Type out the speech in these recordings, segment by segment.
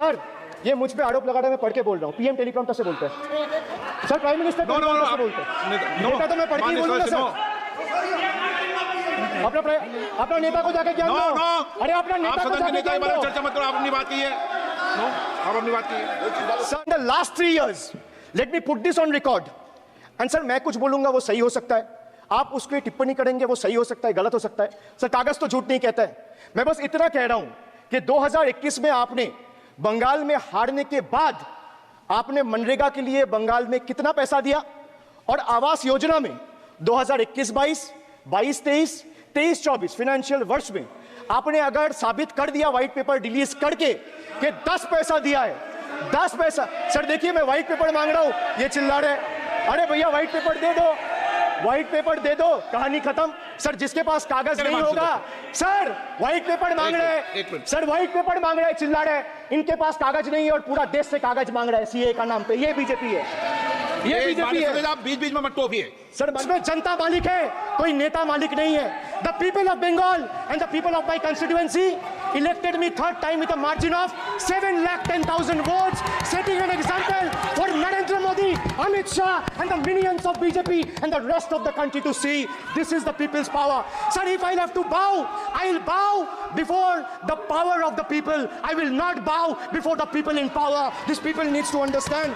Sir ये मुझ पे आरोप लगा रहा है, मैं पढ़ के बोल रहा हूँ। पीएम टेलीप्रॉम्प्टर से बोलते हैं सर, प्राइम मिनिस्टर टेलीप्रॉम्प्टर से बोलते हैं। नेता तो मैं पढ़ के ही बोलूंगा सर। अपना नेता को जाके ज्ञान दो। अरे अपना नेता को जाके ज्ञान दो। चर्चा मत करो, आप अपनी बात कीजिए। आप अपनी बात कीजिए। Sir in the last 3 years let me put this on record and sir मैं कुछ बोलूंगा वो सही हो सकता है, आप उसके टिप्पणी करेंगे वो सही हो सकता है, गलत हो सकता है। सर कागज तो झूठ नहीं कहता है। मैं बस इतना कह रहा हूं कि 2021 में आपने बंगाल में हारने के बाद आपने मनरेगा के लिए बंगाल में कितना पैसा दिया, और आवास योजना में 2021-22, 22-23, 23-24 फाइनेंशियल वर्ष में आपने अगर साबित कर दिया व्हाइट पेपर रिलीज करके कि 10 पैसा दिया है, 10 पैसा। सर देखिए मैं व्हाइट पेपर मांग रहा हूं, ये चिल्ला रहे। अरे भैया व्हाइट पेपर दे दो, व्हाइट पेपर दे दो, कहानी खत्म। सर जिसके पास कागज नहीं होगा, सर व्हाइट पेपर मांग रहे हैं, सर व्हाइट पेपर मांग रहे हैं, चिल्ला रहे हैं। इनके पास कागज नहीं है और पूरा देश से कागज मांग रहा है सीए का नाम पे। ये बीजेपी है, ये बीजेपी है। आप बीच बीच में मत टोकिए सर, इसमें जनता मालिक है, कोई नेता मालिक नहीं है। The people of Bengal and the people of my constituency elected me 3rd time with a margin of 7,10,000 votes, setting an example for Narendra Modi, Amit Shah and the minions of BJP and the rest of the country to see this is the people's power. Sir, if I'll have to bow, I'll bow before the power of the people. I will not bow before the people in power. This people needs to understand.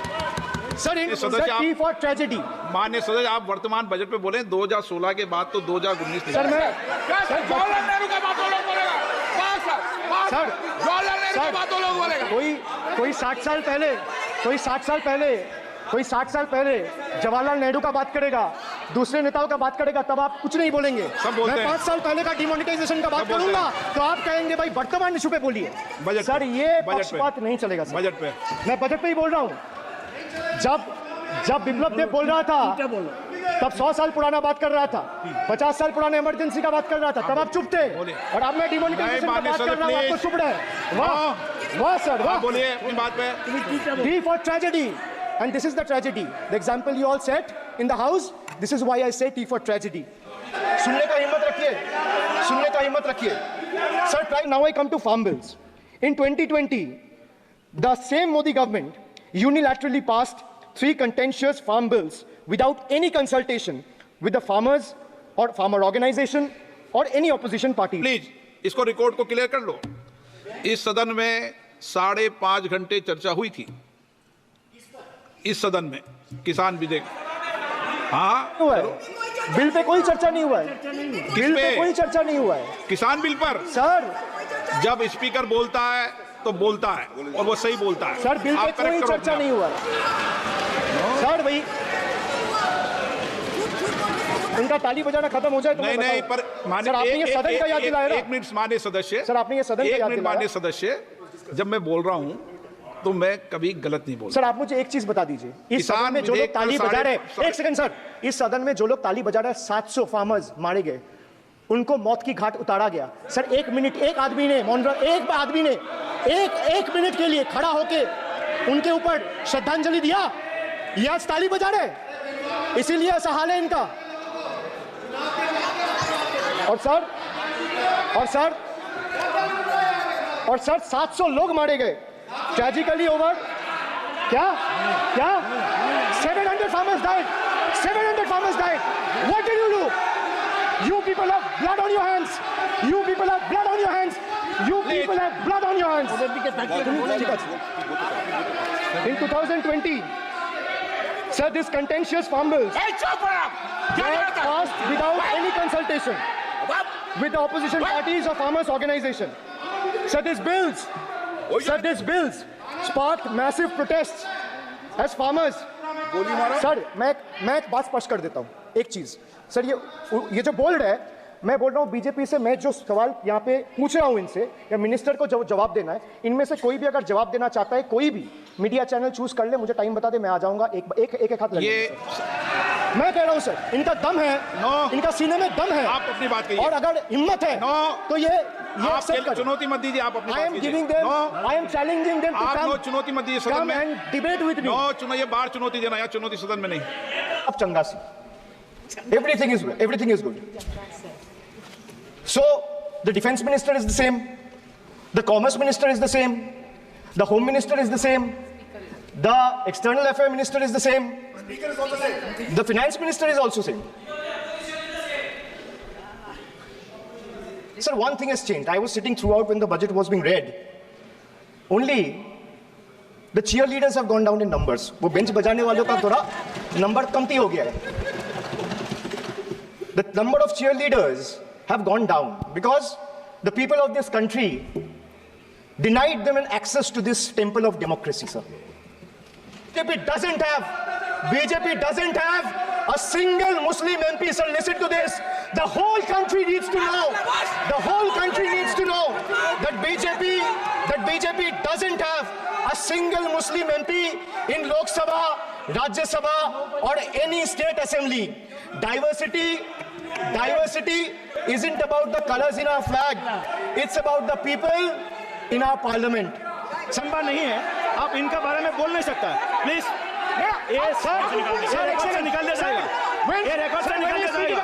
Sir, in T for tragedy. माननीय सदस्य, आप वर्तमान budget पे बोले 2016 के बाद तो 2019 sir मैं जवाहरलाल नेहरू का बात लोग बोलेगा। सर जवाहरलाल नेहरू की बात लोग बोलेगा। कोई 60 साल पहले कोई 60 साल पहले जवाहरलाल नेहरू का बात करेगा, दूसरे नेताओं का बात करेगा, तब आप कुछ नहीं बोलेंगे। मैं 5 साल पहले का डिमोनेटाइजेशन का बात करूंगा तो आप कहेंगे भाई वर्तमान इशू पे बोलिए। सर ये पक्षपात नहीं चलेगा सर। बजट पे मैं बजट पे ही बोल रहा हूँ। जब बिप्लब देव बोल रहा था तब 100 साल पुराना बात कर रहा था, 50 साल पुराने इमरजेंसी का बात कर रहा था, तब आप चुप थे। और अब मैं डिमोनेटाइजेशन का बात कर रहा हूँ, आपको चुप रहे। वाह सर वाह। बोलिए अपनी बात पे। D for tragedy, and this is the tragedy. The example you all set in the house. This is why I say T for tragedy. सुनने का हिम्मत रखिए, सुनने का हिम्मत रखिए। Sir, now I come to farm bills. In 2020, the same Modi government unilaterally passed 3 contentious farm bills without any consultation with the farmers or farmer organization or any opposition party. Please इसको record को clear कर लो। इस सदन में 5.5 घंटे चर्चा हुई थी, इस सदन में किसान विधेयक। हाँ हुआ है, बिल पे कोई चर्चा नहीं हुआ है, बिल पे कोई चर्चा नहीं हुआ है। किसान बिल पर सर जब स्पीकर बोलता है तो बोलता है और वो सही बोलता है। सर बिल पे कोई चर्चा नहीं हुआ है। सर भाई इनका ताली बजाना खत्म हो जाए तो नहीं पर सर आपने ये सदन का याद दिलाया। 1 मिनट माननीय सदस्य, सर आपने ये सदन का याद दिलाया। माननीय सदस्य, जब मैं बोल रहा हूं तो मैं कभी गलत नहीं बोल। सर आप मुझे एक चीज बता दीजिए, इस सदन में जो लोग ताली बजा रहे हैं, 1 सेकंड सर, इस सदन में जो लोग ताली बजा रहे हैं, 700 फार्मर्स मारे गए, उनको मौत की घाट उतारा गया। सर 1 मिनट एक आदमी ने एक मिनट के लिए खड़ा होके उनके ऊपर श्रद्धांजलि दिया, ये आज ताली बजा रहे, इसीलिए ऐसा हाल है इनका। और सर 700 लोग मारे गए, ट्रेजिकली ओवर। क्या 700 farmers died, 700 farmers died. What did you do? You people have blood on your hands. You people have blood on your hands. You people have blood on your hands. In 2020, sir, this contentious farm bills were passed without any consultation with the opposition parties or farmers' organization. Sir, these bills sparked massive protests as farmers. Sir मैं एक बात स्पष्ट कर देता हूँ, एक चीज sir, ये जो बोल्ड है, मैं बोल रहा हूँ बीजेपी से, मैं जो सवाल यहाँ पे पूछ रहा हूँ इनसे, या मिनिस्टर को जवाब देना है, इनमें से कोई भी अगर जवाब देना चाहता है, कोई भी मीडिया चैनल चूज कर ले, मुझे टाइम बता दे, मैं आ जाऊंगा। एक हाथ लगे। मैं कह रहा हूँ सर, इनका दम है, इनका सीने में दम है, आप अपनी बात कहिए। और अगर हिम्मत है तो ये चुनौती मत दीजिए, आप अपनी I am giving them, I am challenging them to come, चुनौती मत दीजिए सदन come में, and debate with me. ये बाहर चुनौती देना, या चुनौती सदन में नहीं। अब चंगासी, everything is good. So the defense minister is the same, the commerce minister is the same, The Home Minister is the same. The External Affairs Minister is the same. The Finance Minister is also same. Sir, one thing has changed. I was sitting throughout when the budget was being read. Only the cheerleaders have gone down in numbers. वो bench बजाने वालों का थोड़ा number कमती हो गया है. The number of cheerleaders have gone down because the people of this country denied them an access to this temple of democracy, sir. BJP doesn't have a single Muslim MP, sir. Listen to this. The whole country needs to know. The whole country needs to know that BJP doesn't have a single Muslim MP in Lok Sabha, Rajya Sabha, or any state assembly. Diversity isn't about the colors in our flag. It's about the people in our parliament. संभव नहीं है, आप इनका बारे में बोल नहीं सकता, प्लीज। ये सर रिकॉर्ड से निकाल दिया जाएगा, ये रिकॉर्ड से निकाल दिया जाएगा।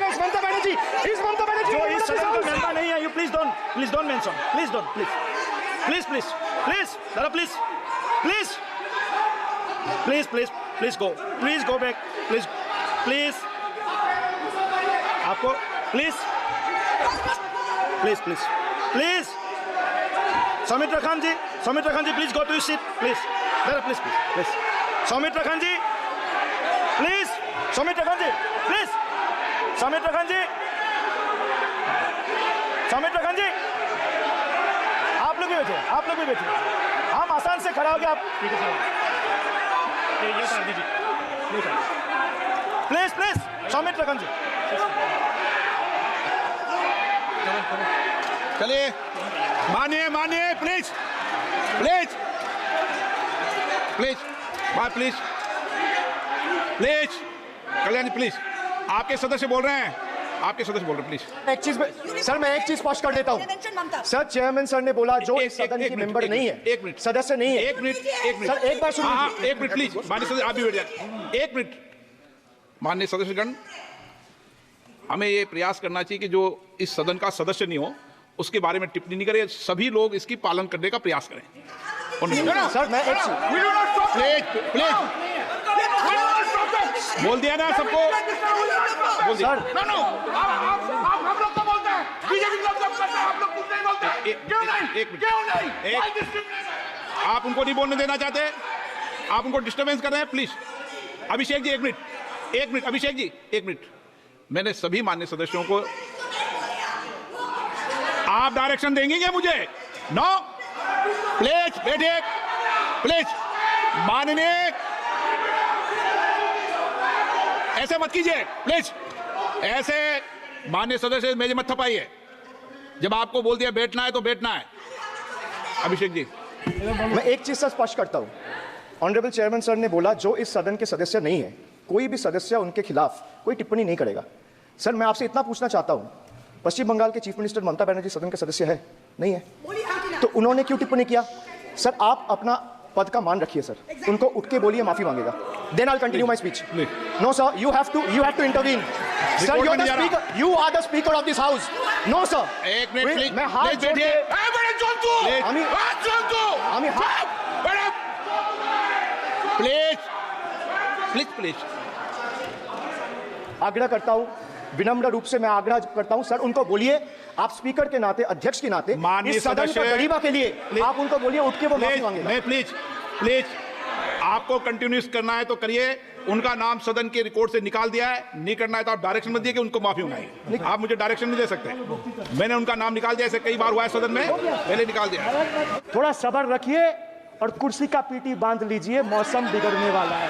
जो इस सदन का मेंबर नहीं है, you please don't mention, please don't, please दादा प्लीज गो बैक, प्लीज आपको please Soumitra Khan ji, please go to your seat, please. Dada, please. Soumitra Khan ji, please. Soumitra Khan ji, आप लोग भी बैठे, हम आसान से खड़ा हो गए, आप ठीक है सर, ये कर दीजिए, प्लीज, Soumitra Khan ji. चलिए, मानिए, प्लीज, कल्याण जी, प्लीज, आपके सदस्य बोल रहे हैं, प्लीज। एक चीज सर, मैं एक चीज स्पष्ट कर देता हूँ। सर, चेयरमैन सर ने बोला जो इस सदन की मेंबर नहीं है, एक मिनट, सदस्य नहीं है। एक मिनट सर, एक बार सुनिए। हाँ, एक मिनट प्लीज, माननीय सदस्य आप भी बैठ जाए। एक मिनट, माननीय सदस्यगण, हमें ये प्रयास करना चाहिए कि जो इस सदन का सदस्य नहीं हो उसके बारे में टिप्पणी नहीं करें, सभी लोग इसकी पालन करने का प्रयास करें। सर, मैं एक प्लीज बोल दिया ना सबको, बोल दिया। सर, आप हम लोग तो बोलते हैं, बीजेपी लोग जब करते हैं, आप लोग कुछ नहीं बोलते। क्यों नहीं? आप उनको नहीं बोलने देना चाहते, आप उनको डिस्टर्बेंस कर रहे हैं, प्लीज। अभिषेक जी एक मिनट, अभिषेक जी एक मिनट। मैंने सभी मान्य सदस्यों को, आप डायरेक्शन देंगे क्या मुझे? नो, प्लीज बैठिए, प्लीज। माननीय, ऐसे मत कीजिए प्लीज, ऐसे माननीय सदस्य मेरे मत थपाइए। जब आपको बोल दिया बैठना है तो बैठना है। अभिषेक जी, मैं एक चीज से स्पष्ट करता हूं। ऑनरेबल चेयरमैन सर ने बोला जो इस सदन के सदस्य नहीं है, कोई भी सदस्य उनके खिलाफ कोई टिप्पणी नहीं करेगा। सर, मैं आपसे इतना पूछना चाहता हूं, पश्चिम बंगाल के चीफ मिनिस्टर ममता बनर्जी सदन के सदस्य है, नहीं है? तो उन्होंने क्यों टिप्पणी किया? सर, आप अपना पद का मान रखिए सर, उनको उठ के बोलिए माफी मांगेगा। Then I'll continue my speech. No sir, you have to intervene. Sir, you are the speaker of this house. No sir. एक मिनट प्लीज, मैं हाथ जोड़ के प्लीज आग्रह करता हूं, विनम्र रूप से मैं आग्रह करता हूं सर, उनको बोलिए, आप स्पीकर के नाते, अध्यक्ष के नाते, इस सदन की गरिमा के लिए आप उनको बोलिए उठ के वो माफी मांगेगा। प्लीज आपको कंटिन्यूस करना है तो करिए। उनका नाम सदन के रिकॉर्ड से निकाल दिया है, नहीं करना है तो आप डायरेक्शन मत दिए कि उनको माफी मांगे। आप मुझे डायरेक्शन नहीं दे सकते, मैंने उनका नाम निकाल दिया, ऐसे कई बार हुआ है सदन में, पहले निकाल दिया। थोड़ा सब्र रखिए और कुर्सी का पीटी बांध लीजिए, मौसम बिगड़ने वाला है।